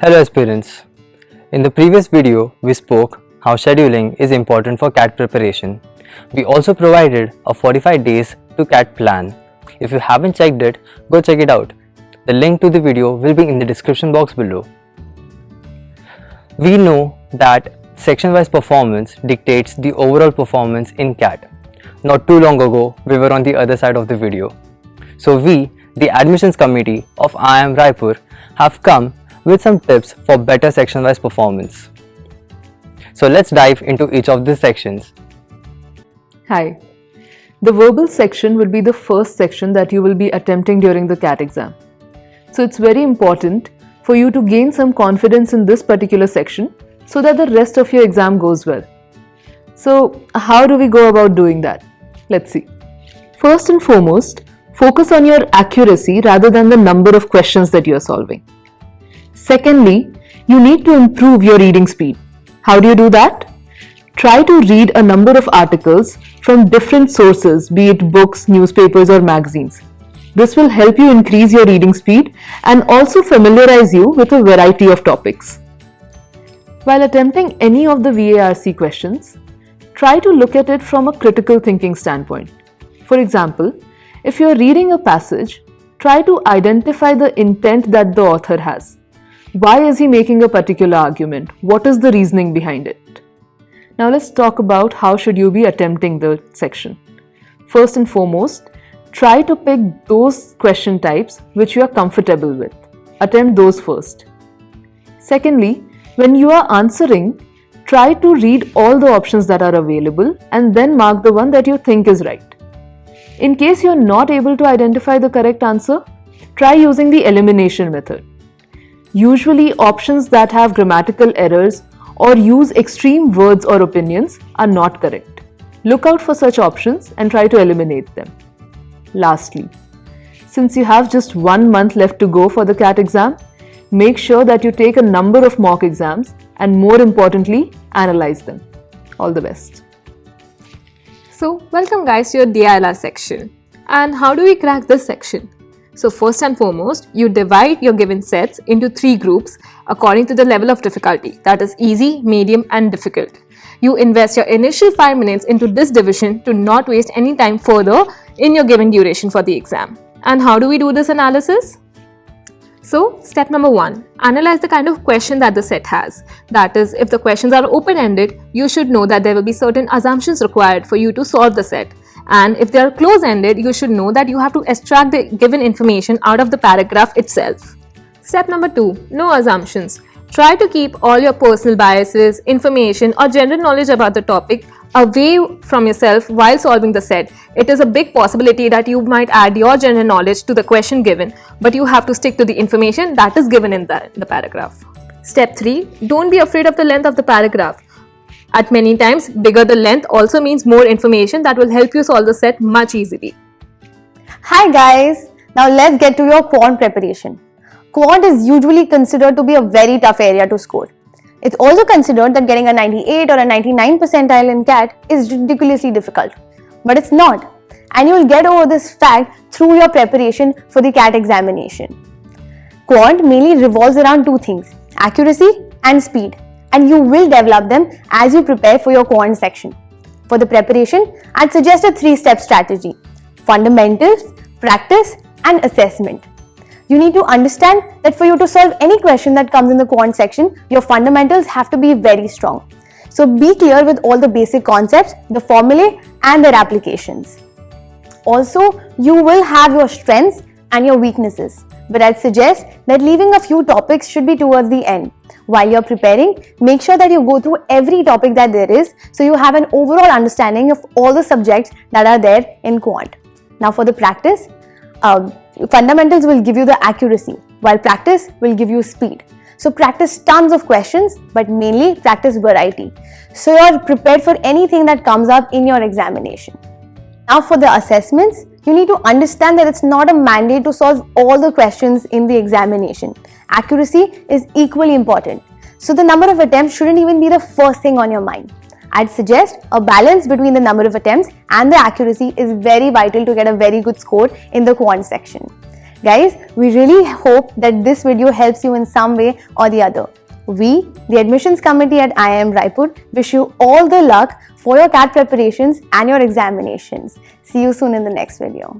Hello aspirants. In the previous video, we spoke how scheduling is important for CAT preparation. We also provided a 45 days to CAT plan. If you haven't checked it, go check it out. The link to the video will be in the description box below. We know that section-wise performance dictates the overall performance in CAT. Not too long ago, we were on the other side of the video. So we, the admissions committee of IIM Raipur, have come with some tips for better section-wise performance. So let's dive into each of these sections. Hi. The verbal section will be the first section that you will be attempting during the CAT exam. So it's very important for you to gain some confidence in this particular section so that the rest of your exam goes well. So how do we go about doing that? Let's see. First and foremost, focus on your accuracy rather than the number of questions that you are solving. Secondly, you need to improve your reading speed. How do you do that? Try to read a number of articles from different sources, be it books, newspapers, or magazines. This will help you increase your reading speed and also familiarize you with a variety of topics. While attempting any of the VARC questions, try to look at it from a critical thinking standpoint. For example, if you are reading a passage, try to identify the intent that the author has. Why is he making a particular argument? What is the reasoning behind it? Now let's talk about how should you be attempting the section. First and foremost, try to pick those question types which you are comfortable with. Attempt those first. Secondly, when you are answering, try to read all the options that are available and then mark the one that you think is right. In case you are not able to identify the correct answer, try using the elimination method. Usually, options that have grammatical errors or use extreme words or opinions are not correct. Look out for such options and try to eliminate them. Lastly, since you have just 1 month left to go for the CAT exam, make sure that you take a number of mock exams and more importantly, analyze them. All the best. So, welcome guys to your DILR section. And how do we crack this section? So first and foremost, you divide your given sets into 3 groups according to the level of difficulty, that is easy, medium and difficult. You invest your initial 5 minutes into this division to not waste any time further in your given duration for the exam. And how do we do this analysis? So step number 1, analyze the kind of question that the set has. That is, if the questions are open-ended, you should know that there will be certain assumptions required for you to solve the set. And if they are close-ended, you should know that you have to extract the given information out of the paragraph itself. Step number 2, no assumptions. Try to keep all your personal biases, information or general knowledge about the topic away from yourself while solving the set. It is a big possibility that you might add your general knowledge to the question given, but you have to stick to the information that is given in the paragraph. Step 3, don't be afraid of the length of the paragraph. At many times, bigger the length also means more information that will help you solve the set much easily. Hi guys, now let's get to your quant preparation. Quant is usually considered to be a very tough area to score. It's also considered that getting a 98 or a 99 percentile in CAT is ridiculously difficult. But it's not, and you will get over this fact through your preparation for the CAT examination. Quant mainly revolves around 2 things, accuracy and speed. And you will develop them as you prepare for your quant section. For the preparation, I'd suggest a 3-step strategy: fundamentals, practice, and assessment. You need to understand that for you to solve any question that comes in the quant section, your fundamentals have to be very strong. So be clear with all the basic concepts, the formulae, and their applications. Also, you will have your strengths and your weaknesses, but I'd suggest that leaving a few topics should be towards the end. While you're preparing, make sure that you go through every topic that there is so you have an overall understanding of all the subjects that are there in quant. Now for the practice, fundamentals will give you the accuracy, while practice will give you speed. So practice tons of questions, but mainly practice variety, so you're prepared for anything that comes up in your examination. Now for the assessments, you need to understand that it's not a mandate to solve all the questions in the examination. Accuracy is equally important. So the number of attempts shouldn't even be the first thing on your mind. I'd suggest a balance between the number of attempts and the accuracy is very vital to get a very good score in the quant section. Guys, we really hope that this video helps you in some way or the other. We, the admissions committee at IIM Raipur, wish you all the luck for your CAT preparations and your examinations. See you soon in the next video.